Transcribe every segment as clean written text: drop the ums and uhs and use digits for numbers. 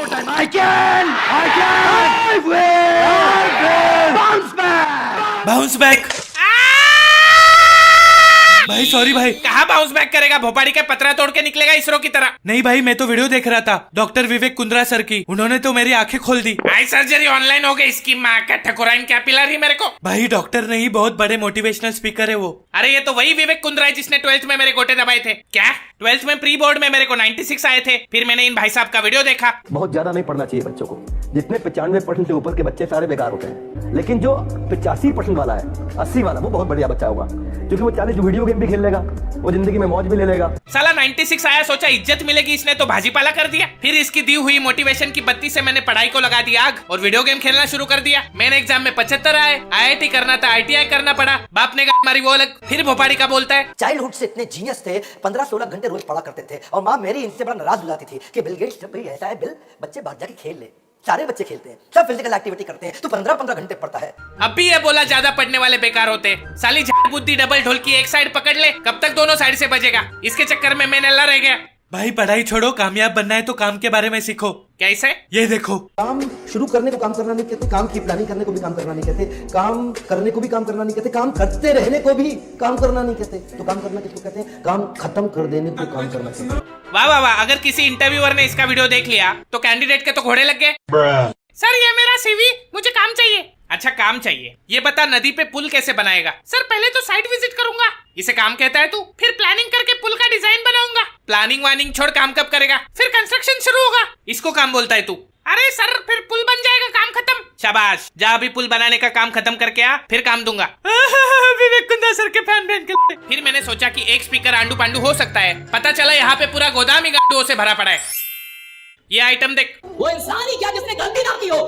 more time. I can. I will. Bounce back. Bounce back. भाई sorry भाई। कहाँ bounce back करेगा? भोपाड़ी का पतरा तोड़ के निकलेगा इसरो की तरह। नहीं भाई, मैं तो वीडियो देख रहा था डॉक्टर विवेक कुंद्रा सर की, उन्होंने तो मेरी आंखें खोल दी। आई सर्जरी ऑनलाइन हो गई। इसकी माँ का ठकुराइन क्या पिला रही मेरे को। भाई डॉक्टर नहीं, बहुत बड़े मोटिवेशनल स्पीकर है वो। अरे ये तो वही विवेक कुंद्रा है जिसने 12th में मेरे गोटे दबाए थे। क्या 12th में प्री बोर्ड में मेरे को 96 आए थे। फिर मैंने इन भाई साहब का वीडियो देखा। बहुत ज्यादा नहीं पढ़ना चाहिए बच्चों को। जितने 95% से ऊपर के बच्चे सारे बेकार होते हैं, लेकिन जो 85% वाला है, 80 वाला, वो बहुत बढ़िया बच्चा होगा, क्योंकि वो 40 वीडियो गेम भी खेल लेगा, वो जिंदगी में मौज भी ले लेगा। साला 96 आया, सोचा इज्जत मिलेगी, इसने तो भाजीपाला कर दिया। फिर इसकी दी हुई मोटिवेशन की बत्ती से मैंने पढ़ाई को लगा दिया आग और वीडियो गेम खेलना शुरू कर दिया। मैंने एग्जाम में 75 आए, IIT करना था, ITI करना पड़ा। बाप ने गाली मारी वो अलग। फिर भोपाड़ी का बोलता है चाइल्डहुड से इतने जीनियस थे, 15-16 घंटे रोज पढ़ा करते थे, और माँ मेरी इनसे बड़ा नाराज हो जाती थी कि बिल गेट्स जब भी ऐसा है बिल, बच्चे बाहर जाके खेल ले। सारे बच्चे खेलते हैं, सब फिजिकल एक्टिविटी करते हैं, तू 15-15 घंटे पढ़ता है। अब भी ये बोला ज्यादा पढ़ने वाले बेकार होते। साली झाड़ बुद्धि डबल ढोलकी एक साइड पकड़ ले, कब तक दोनों साइड से बजेगा। इसके चक्कर में मैं नल्ला रह गया। भाई पढ़ाई छोड़ो, कामयाब बनना है तो काम के बारे में सीखो। कैसे? ये देखो, काम शुरू करने को काम करना नहीं कहते, काम की प्लानिंग करने को भी काम करना नहीं कहते, काम करने को भी काम करना नहीं कहते, काम करते रहने को भी काम करना नहीं कहते। तो काम करना किसको कहते हैं? काम खत्म कर देने को काम करना कहते हैं। वाह वाह वाह। अगर किसी इंटरव्यूअर ने इसका वीडियो देख लिया तो कैंडिडेट के तो घोड़े लग गए। सर ये मेरा CV, मुझे काम चाहिए। अच्छा काम चाहिए, ये बता नदी पे पुल कैसे बनाएगा? सर पहले तो साइट विजिट करूंगा। इसे काम कहता है तू? फिर प्लानिंग करके पुल का डिजाइन बनाऊंगा। प्लानिंग वानिंग छोड़, काम कब करेगा? फिर कंस्ट्रक्शन शुरू होगा। इसको काम बोलता है तू? अरे सर फिर पुल बन जाएगा, काम खत्म। शाबाश, जा अभी पुल बनाने का काम खत्म करके आ, फिर काम दूंगा। विवेक कुंद्रा सर के फैन बन के। फिर मैंने सोचा कि एक स्पीकर आंडू पांडू हो सकता है। पता चला यहाँ पे पूरा गोदाम ही गांडुओं से भरा पड़ा है। ये आइटम देख। वो इंसान ही क्या जिसने गलती ना की हो?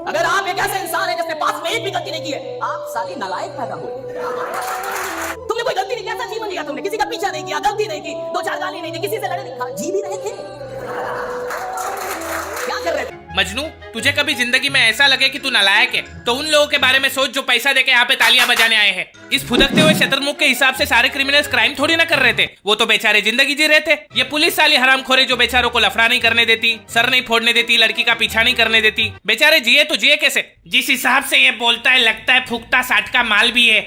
अगर आप एक ऐसे इंसान है जिसने पास में एक भी गलती नहीं की है, आप साली नालायक पैदा हुए। तुमने कोई गलती नहीं किया, ऐसा जीवन लिया तुमने, किसी का पीछा नहीं किया, गलती नहीं की, 2-4 गाली नहीं दी, किसी से लड़े नहीं, जी भी रहे थे। क्या कर रहे थे? मजनू, तुझे कभी जिंदगी में ऐसा लगे कि तू नालायक है तो उन लोगों के बारे में सोच जो पैसा देके यहाँ पे तालियां बजाने आए हैं। इस फुदकते हुए शतरमुख के हिसाब से सारे क्रिमिनल्स क्राइम थोड़ी ना कर रहे थे, वो तो बेचारे जिंदगी जी रहे थे। ये पुलिस साली हरामखोरी जो बेचारों को लफड़ा नहीं करने देती, सर नहीं फोड़ने देती, लड़की का पीछा नहीं करने देती। बेचारे जिए तो जिए कैसे? जिस हिसाब से ये बोलता है लगता है फूकता साठ का माल भी है।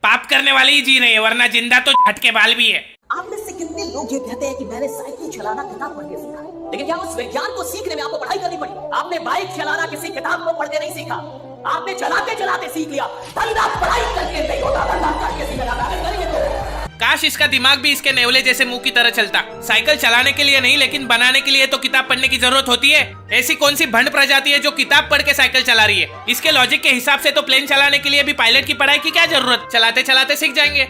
पाप करने वाले ही जी रहे हैं, वरना जिंदा तो झटके बाल भी है। आप में से कितने लोग ये कहते हैं कि मैंने साइकिल चलाना किताब पढ़ के सीखा, लेकिन क्या उस विज्ञान को सीखने में आपको पढ़ाई करनी पड़ी? आपने बाइक चलाना किसी किताब को पढ़ के नहीं सीखा, आपने चलाते चलाते सीख लिया। धंधा पढ़ाई करके नहीं होता, धंधा करके सीखा जाता है। करिए तो। काश इसका दिमाग भी इसके नेवले जैसे मुंह की तरह चलता। साइकिल चलाने के लिए नहीं, लेकिन बनाने के लिए तो किताब पढ़ने की जरूरत होती है। ऐसी कौन सी भंड प्रजाति है जो किताब पढ़ के साइकिल चला रही है? इसके लॉजिक के हिसाब से तो प्लेन चलाने के लिए भी पायलट की पढ़ाई की क्या जरूरत? चलाते चलाते सीख जाएंगे।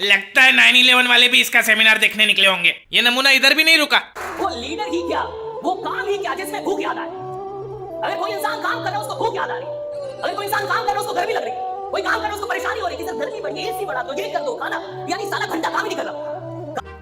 लगता है 9/11 वाले भी इसका सेमिनार देखने निकले होंगे। ये नमूना इधर भी नहीं रुका। वो लीडर ही क्या, वो काम ही क्या जिसमें भूख याद आए? अगर कोई इंसान काम कर रहा है उसको भूख याद आ रही है, अगर कोई इंसान काम कर रहा है उसको गर्मी लग रही है, कोई काम कर रहा है उसको परेशानी हो रही है कि सर गर्मी बढ़ी है, AC बढ़ा दो, ये कर दो, खाना, यानी साला घंटा काम ही नहीं कर रहा।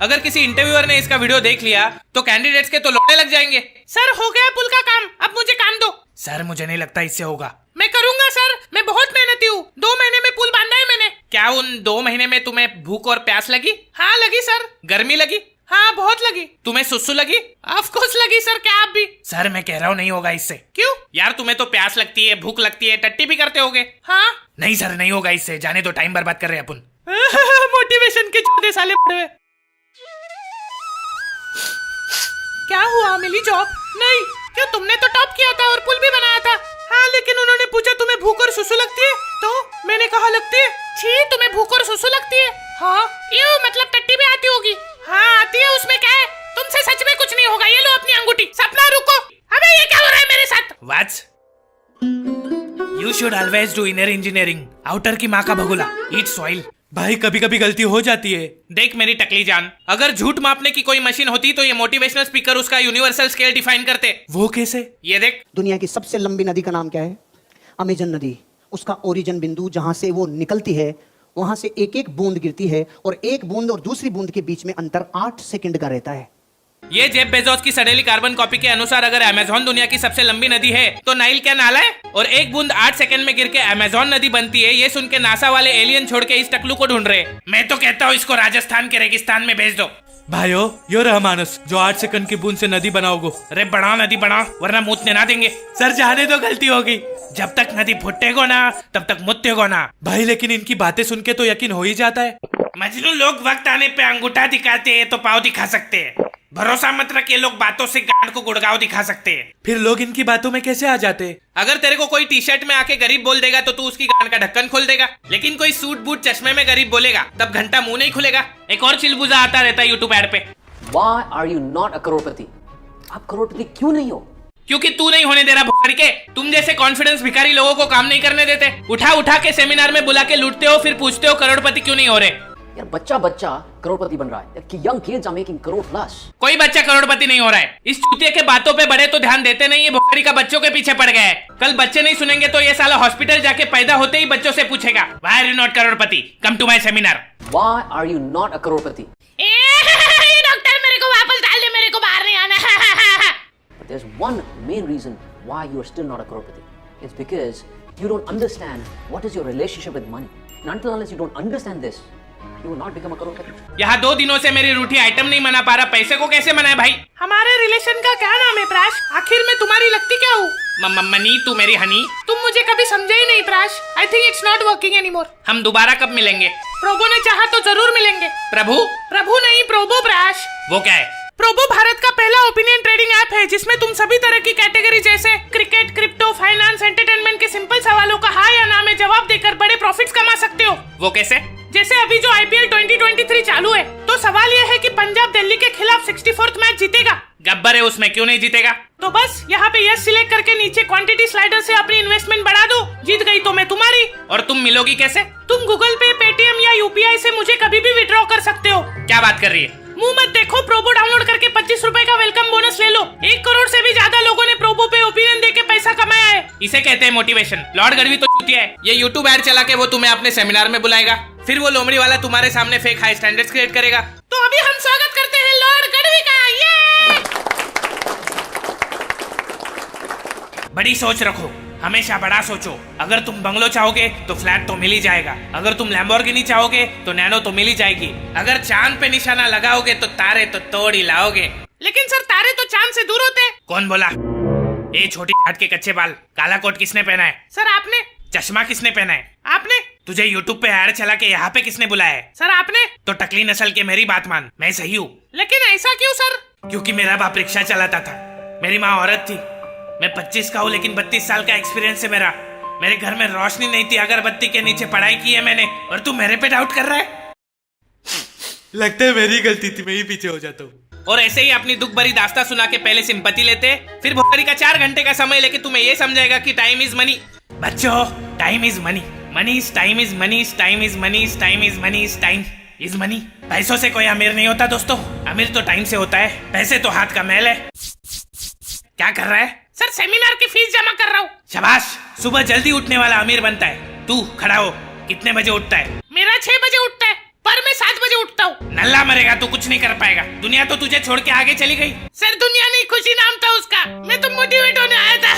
अगर किसी इंटरव्यूअर ने इसका वीडियो देख लिया तो कैंडिडेट्स के तो लोड़े लग जाएंगे। सर हो गया पुल का काम, अब मुझे काम दो। सर मुझे नहीं लगता इससे होगा। मैं करूंगा सर, मैं बहुत मेहनती हूँ, 2 महीने में पुल बांधा है मैंने। क्या उन 2 महीने में तुम्हें भूख और प्यास लगी? हाँ लगी सर। गर्मी लगी? हाँ बहुत लगी। तुम्हें सुसु लगी? ऑफ कोर्स लगी सर। क्या आप भी? सर मैं कह रहा हूँ नहीं होगा इससे। क्यों? यार तुम्हें तो प्यास लगती है, भूख लगती है, टट्टी भी करते होगे। हाँ नहीं सर नहीं होगा इससे, जाने दो, टाइम बर्बाद कर रहे हैं अपन। मोटिवेशन के चौदह साले पड़े। क्या हुआ, मिली जॉब? नहीं। क्यों? तुमने तो टॉप किया था और पुल भी बनाया था। हाँ लेकिन उन्होंने पूछा तुम्हें भूख और सुसु लगती है, तो मैंने कहा लगती है। छी, तुम्हें भूख और सुसु लगती है? हाँ। यूं मतलब टट्टी भी आती होगी? हाँ आती है, उसमें क्या है? तुमसे सच में कुछ नहीं होगा, ये लो अपनी अंगूठी। सपना रुको, अबे ये क्या हो रहा है मेरे साथ? What? You should always do inner engineering. Outer की माँ का भगोला, eat soil. भाई कभी कभी गलती हो जाती है। देख मेरी टकली जान, अगर झूठ मापने की कोई मशीन होती तो ये मोटिवेशनल स्पीकर उसका यूनिवर्सल स्केल डिफाइन करते। वो कैसे? ये देख। दुनिया की सबसे लंबी नदी का नाम क्या है? अमेजन नदी। उसका ओरिजिन बिंदु जहां से वो निकलती है वहां से एक एक बूंद गिरती है, और एक बूंद और दूसरी बूंद के बीच में अंतर 8 सेकंड का रहता है। ये जेफ बेजोस की सड़ेली कार्बन कॉपी के अनुसार अगर अमेज़न दुनिया की सबसे लंबी नदी है तो नाइल क्या नाला है? और एक बूंद 8 सेकंड में गिर के अमेज़न नदी बनती है। ये सुन के नासा वाले एलियन छोड़ के इस टकलू को ढूंढ रहे। मैं तो कहता हूँ इसको राजस्थान के रेगिस्तान में भेज दो। भाइयों, यो रहा मानस जो 8 सेकंड की बूंद से नदी बनाओगे। अरे बढ़ा नदी बढ़ा, वरना मुतने ना देंगे। सर जाने तो गलती होगी। जब तक नदी फुटेगो ना तब तक मुतेगो ना। भाई लेकिन इनकी बातें सुन के तो यकीन हो ही जाता है। मजनू लोग वक्त आने पे अंगूठा दिखाते हैं तो पाँव दिखा सकते हैं। भरोसा मत रख, ये लोग बातों से गांड को गुड़गांव दिखा सकते हैं। फिर लोग इनकी बातों में कैसे आ जाते? अगर तेरे को कोई टी शर्ट में आके गरीब बोल देगा तो तू उसकी गांड का ढक्कन खोल देगा, लेकिन कोई सूट बूट चश्मे में गरीब बोलेगा तब घंटा मुंह नहीं खुलेगा। एक और चिलबुजा आता रहता है यूट्यूब एड पे। Why are you not a करोड़पति? आप करोड़पति क्यों नहीं हो? क्योंकि तू नहीं होने दे रहा भुखरी के। तुम जैसे कॉन्फिडेंस भिखारी लोगों को काम नहीं करने देते। उठा उठा के सेमिनार में बुला के लूटते हो, फिर पूछते हो करोड़पति क्यों नहीं हो रहे। यार बच्चा करोड़पति बन रहा है कि young kids are making crore plus. कोई बच्चा करोड़पति नहीं हो रहा है। इस चूतिए के बातों पे बड़े तो ध्यान देते नहीं, ये भुखरी का बच्चों के पीछे पड़ गया है। कल बच्चे नहीं सुनेंगे तो ये साला हॉस्पिटल जाके पैदा होते ही बच्चों से पूछेगा, Why are you not Crorepati? Come to my seminar. Why are you not a Crorepati? Doctor मेरे को वापस डाल दे, मेरे को बाहर नहीं आना। But there's one main reason why you are still not a Crorepati. It's because you don't understand what is your relationship with money. And until unless you don't understand this, you will not become a करोड़पति. यहाँ 2 दिनों से मेरी रूठी item नहीं मना पा रहा, पैसे को कैसे मनाए भाई? हमारे रिलेशन का क्या नाम है प्राश? आखिर में तुम्हारी लगती क्या हूँ? मनी, तू मेरी हनी। तुम मुझे कभी समझे ही नहीं प्राश। I think it's not working anymore. हम दोबारा कब मिलेंगे? प्रभु ने चाहा तो जरूर मिलेंगे। प्रभु नहीं, प्रोबो प्राश। वो क्या है? प्रोबो भारत का पहला ओपिनियन ट्रेडिंग ऐप है जिसमें तुम सभी तरह की कैटेगरी जैसे क्रिकेट, क्रिप्टो, फाइनेंस, एंटरटेनमेंट के सिंपल सवालों का हाँ या ना में जवाब देकर बड़े प्रॉफिट्स कमा सकते हो। वो कैसे? जैसे अभी जो आईपीएल 2023 चालू है, तो सवाल यह है कि पंजाब दिल्ली के खिलाफ 64th मैच जीतेगा। गब्बर है उसमें, क्यों नहीं जीतेगा? तो बस यहाँ पे यस सिलेक्ट करके नीचे क्वांटिटी स्लाइडर से अपनी इन्वेस्टमेंट बढ़ा दो। जीत गई तो मैं तुम्हारी। और तुम मिलोगी कैसे? तुम गूगल पे, पेटीएम या यूपीआई से मुझे कभी भी विड्रॉ कर सकते हो। क्या बात कर रही है? मुंह मत देखो, प्रोबो डाउनलोड करके 25 रुपए का वेलकम बोनस ले लो। 1 करोड़ से भी ज्यादा लोगों ने प्रोबो पे ओपिनियन देके पैसा कमाया है। इसे कहते हैं मोटिवेशन। लॉर्ड गढ़वी तो चूतिया है। ये यूट्यूब ऐड चला के वो तुम्हें अपने सेमिनार में बुलाएगा, फिर वो लोमड़ी वाला तुम्हारे सामने फेक हाई स्टैंडर्ड्स क्रिएट करेगा। तो अभी हम स्वागत करते हैं लॉर्ड गढ़वी का। ये बड़ी सोच रखो, हमेशा बड़ा सोचो। अगर तुम बंगलो चाहोगे तो फ्लैट तो मिल ही जाएगा। अगर तुम लैम्बोर्गिनी चाहोगे तो नैनो तो मिल ही जाएगी। अगर चांद पे निशाना लगाओगे तो तारे तो तोड़ ही लाओगे। लेकिन सर तारे तो चांद से दूर होते हैं। कौन बोला? ए छोटी छाट के कच्चे बाल, काला कोट किसने पहना है? सर आपने। चश्मा किसने पहना है? आपने। तुझे यूट्यूब पे ऐड चला के यहाँ पे किसने बुलाया है? सर आपने। तो टकली नस्ल के मेरी बात मान, मैं सही हूँ। लेकिन ऐसा क्यों सर? क्योंकि मेरा बाप रिक्शा चलाता था, मेरी माँ औरत थी, मैं 25 का हूँ लेकिन 32 साल का एक्सपीरियंस है मेरा। मेरे घर में रोशनी नहीं थी, अगरबत्ती के नीचे पढ़ाई की है मैंने, और तू मेरे पे डाउट कर रहा है? लगता है मेरी गलती थी, मैं ही पीछे हो जाता हूँ। और ऐसे ही अपनी दुख भरी दास्तां सुना के पहले सिंपैथी लेते, फिर भोकरी का 4 घंटे का समय लेके तुम्हें ये समझाएगा कि टाइम इज मनी। बच्चों, time is money, money is time is money, time is money, time is money, time is money. पैसों से कोई अमीर नहीं होता दोस्तों, अमीर तो टाइम से होता है। पैसे तो हाथ का मैल है। क्या कर रहा है? सर सेमिनार की फीस जमा कर रहा हूँ। शाबाश, सुबह जल्दी उठने वाला अमीर बनता है। तू खड़ा हो, कितने बजे उठता है? मेरा 6 बजे उठता है, पर मैं 7 बजे उठता हूँ। नल्ला मरेगा, तू कुछ नहीं कर पाएगा। दुनिया तो तुझे छोड़ के आगे चली गई। सर दुनिया नहीं, खुशी नाम था उसका। मैं तो मोटिवेट होने आया था।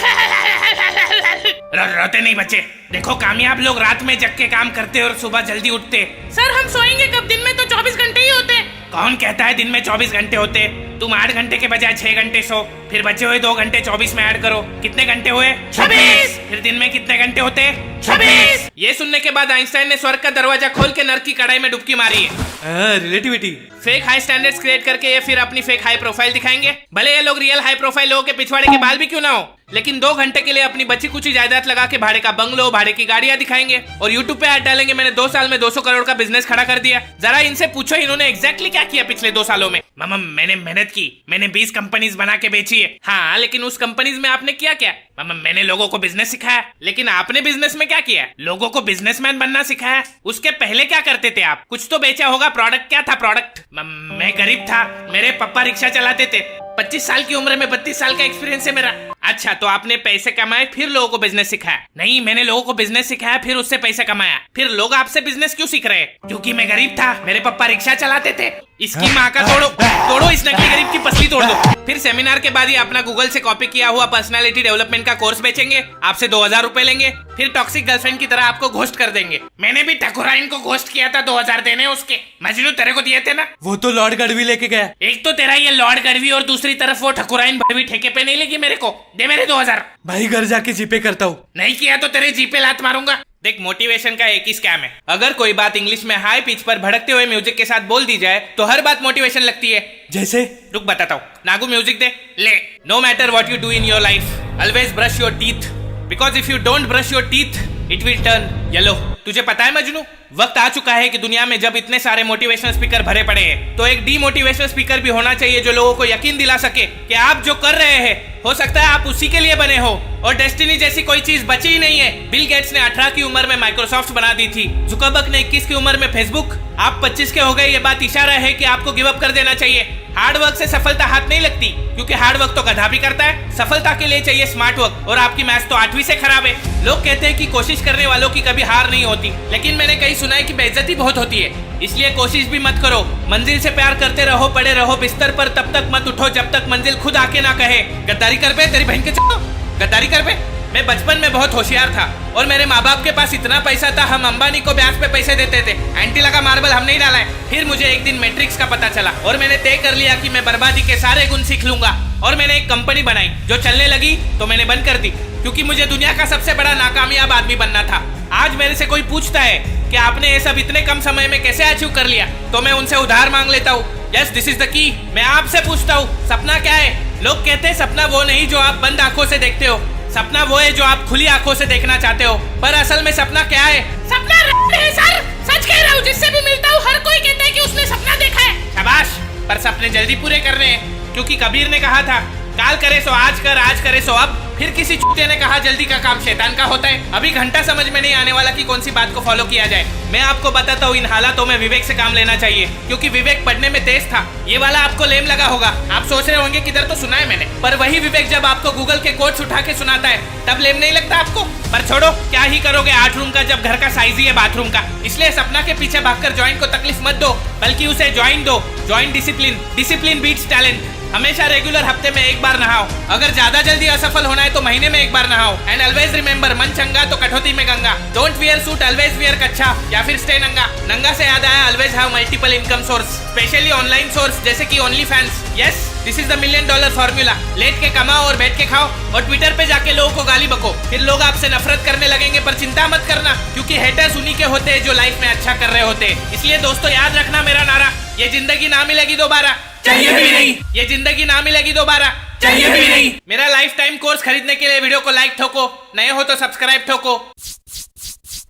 रोते नहीं बच्चे, देखो कामयाब लोग रात में जग के काम करते और सुबह जल्दी उठते। सर हम सोएंगे कब? दिन में तो 24 घंटे ही होते। कौन कहता है दिन में 24 घंटे होते? तुम 8 घंटे के बजाय 6 घंटे सो, फिर बचे हुए 2 घंटे 24 में ऐड करो, कितने घंटे हुए? 26। फिर दिन में कितने घंटे होते? 26। ये सुनने के बाद आइंस्टाइन ने स्वर्ग का दरवाजा खोल के नर्क की कढ़ाई में डुबकी मारी है। Relativity. Fake high standards create करके ये फिर अपनी फेक हाई प्रोफाइल दिखाएंगे। भले ये लोग रियल हाई प्रोफाइल लोगों के पिछवाड़े के बाल भी क्यों ना हो, लेकिन 2 घंटे के लिए अपनी बची कुछ जायदाद लगा के भाड़े का बंगलो, भाड़े की गाड़ियां दिखाएंगे और यूट्यूब पे ऐड डालेंगे मैंने 2 साल में 200 करोड़ का बिजनेस खड़ा कर दिया। जरा इनसे पूछो इन्होंने एग्जैक्टली क्या किया पिछले 2 सालों में। मामा मैंने मेहनत की, मैंने 20 कंपनीज बना के बेची है। हाँ, लेकिन उस कंपनीज में आपने किया क्या? मामा मैंने लोगों को बिजनेस सिखाया। लेकिन आपने बिजनेस में क्या किया? लोगों को बिजनेसमैन बनना सिखाया। उसके पहले क्या करते थे आप? कुछ तो बेचा होगा। प्रोडक्ट क्या था? प्रोडक्ट। मैं गरीब था, मेरे पापा रिक्शा चलाते थे। 25 साल की उम्र में 32 साल का एक्सपीरियंस है मेरा। अच्छा, तो आपने पैसे कमाए फिर लोगों को बिजनेस सिखाया? नहीं, मैंने लोगों को बिजनेस सिखाया फिर उससे पैसे कमाया। फिर लोग आपसे बिजनेस क्यों सीख रहे हैं? क्योंकि मैं गरीब था, मेरे पापा रिक्शा चलाते थे। इसकी माँ का तोड़ो इस नकली गरीब की पसली तोड़ दो। फिर सेमिनार के बाद ही अपना गूगल से कॉपी किया हुआ पर्सनालिटी डेवलपमेंट का कोर्स बेचेंगे, आपसे 2000 रुपए लेंगे, फिर टॉक्सिक गर्लफ्रेंड की तरह आपको घोस्ट कर देंगे। मैंने भी ठकुराइन को घोस्ट किया था, 2000 देने उसके। मजनू तेरे को दिए थे ना? वो तो लॉर्ड गढ़वी लेके गया। एक तो तेरा ये लॉर्ड गढ़वी और दूसरी तरफ वो ठकुराइन भी ठेके पे नहीं लेगी मेरे को। दे मेरे 2000। भाई घर जाके जीपे करता हूँ। नहीं किया तो तेरे जीपे लात मारूंगा। देख, मोटिवेशन का एक ही स्कैम है। अगर कोई बात इंग्लिश में हाई पिच पर भड़कते हुए म्यूजिक के साथ बोल दी जाए तो हर बात मोटिवेशन लगती है। जैसे? रुक बताता हूँ। नागू म्यूजिक दे। ले। No matter what you do in your life, always brush your teeth, because if you don't brush your teeth it will turn yellow. तुझे पता है मजनू, वक्त आ चुका है कि दुनिया में जब इतने सारे मोटिवेशनल स्पीकर भरे पड़े हैं तो एक डीमोटिवेशनल स्पीकर भी होना चाहिए जो लोगों को यकीन दिला सके कि आप जो कर रहे हैं हो सकता है आप उसी के लिए बने हो और डेस्टिनी जैसी कोई चीज बची ही नहीं है। बिल गेट्स ने 18 की उम्र में माइक्रोसॉफ्ट बना दी थी, जुकरबर्ग ने 21 की उम्र में फेसबुक। आप 25 के हो गए, ये बात इशारा है कि आपको गिव अप कर देना चाहिए। हार्ड वर्क से सफलता हाथ नहीं लगती, क्योंकि हार्ड वर्क तो गधा भी करता है। सफलता के लिए चाहिए स्मार्ट वर्क, और आपकी मैथ्स तो 8वीं से खराब है। लोग कहते हैं कि कोशिश करने वालों की कभी हार नहीं होती, लेकिन मैंने कहीं सुना है कि बेइज्जती बहुत होती है। इसलिए कोशिश भी मत करो, मंजिल से प्यार करते रहो, पड़े रहो बिस्तर पर, तब तक मत उठो जब तक मंजिल खुद आके ना कहे गद्दारी कर पे, तेरी बहन के चलो गद्दारी कर पे। मैं बचपन में बहुत होशियार था और मेरे माँ बाप के पास इतना पैसा था, हम अंबानी को ब्याज पे पैसे देते थे। एंटी लगा मार्बल हम नहीं डाला है। फिर मुझे एक दिन मैट्रिक्स का पता चला और मैंने तय कर लिया कि मैं बर्बादी के सारे गुण सीख लूंगा, और मैंने एक कंपनी बनाई जो चलने लगी तो मैंने बंद कर दी, क्योंकि मुझे दुनिया का सबसे बड़ा नाकामयाब आदमी बनना था। आज मेरे से कोई पूछता है कि आपने ये सब इतने कम समय में कैसे अचीव कर लिया, तो मैं उनसे उधार मांग लेता हूँ। Yes, this is the key. मैं आपसे पूछता हूँ, सपना क्या है? लोग कहते हैं सपना वो नहीं जो आप बंद आंखों से देखते हो, सपना वो है जो आप खुली आंखों से देखना चाहते हो। पर असल में सपना क्या है? सपना है सर, सच कह रहा हूँ। जिससे भी मिलता हूँ हर कोई कहता है कि उसने सपना देखा है। शाबाश, पर सपने जल्दी पूरे करने हैं, क्योंकि कबीर ने कहा था काल करे सो आज कर, आज करे सो अब। फिर किसी चूते ने कहा जल्दी का काम शैतान का होता है। अभी घंटा समझ में नहीं आने वाला कि कौन सी बात को फॉलो किया जाए। मैं आपको बताता हूँ, इन हालातों में विवेक से काम लेना चाहिए, क्योंकि विवेक पढ़ने में तेज था। ये वाला आपको लेम लगा होगा, आप सोच रहे होंगे किधर तो सुना है मैंने, पर वही विवेक जब आपको गूगल के कोड्स उठा के सुनाता है तब लेम नहीं लगता आपको। पर छोड़ो, क्या ही करोगे 8 रूम का जब घर का साइज ही है बाथरूम का। इसलिए सपना के पीछे भागकर जॉइंट को तकलीफ मत दो, बल्कि उसे ज्वाइन दो। Join discipline, discipline beats talent. हमेशा रेगुलर हफ्ते में एक बार नहाओ, अगर ज्यादा जल्दी असफल होना है तो महीने में एक बार नहाओ। एंड ऑलवेज रिमेंबर, मन चंगा तो कठौती में Ganga. Don't wear suit, always wear कच्छा, या फिर स्टे नंगा। नंगा से याद आया, always have multiple income source, specially online source जैसे कि only fans. Yes, this is the $1 million formula. लेट के कमाओ और बैठ के खाओ और ट्विटर पे जाके लोगों को गाली बको, फिर लोग आपसे नफरत करने लगेंगे। पर चिंता मत करना, क्योंकि हेटर्स उन्हीं के होते हैं जो लाइफ में अच्छा कर रहे होते हैं। इसलिए दोस्तों याद रखना मेरा नारा, ये जिंदगी ना मिलेगी दोबारा, चाहिए भी नहीं। ये जिंदगी ना मिलेगी दोबारा, चाहिए भी नहीं। मेरा लाइफ टाइम कोर्स खरीदने के लिए वीडियो को लाइक ठोको, नए हो तो सब्सक्राइब ठोको,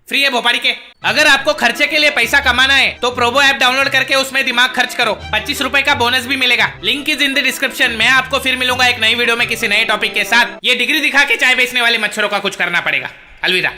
फ्री है भोपाड़ी के। अगर आपको खर्चे के लिए पैसा कमाना है तो प्रोबो ऐप डाउनलोड करके उसमें दिमाग खर्च करो, 25 रुपए का बोनस भी मिलेगा। Link is in the description. मैं आपको फिर मिलूंगा एक नई वीडियो में किसी नए टॉपिक के साथ। ये डिग्री दिखा के चाय बेचने वाले मच्छरों का कुछ करना पड़ेगा। अलविदा।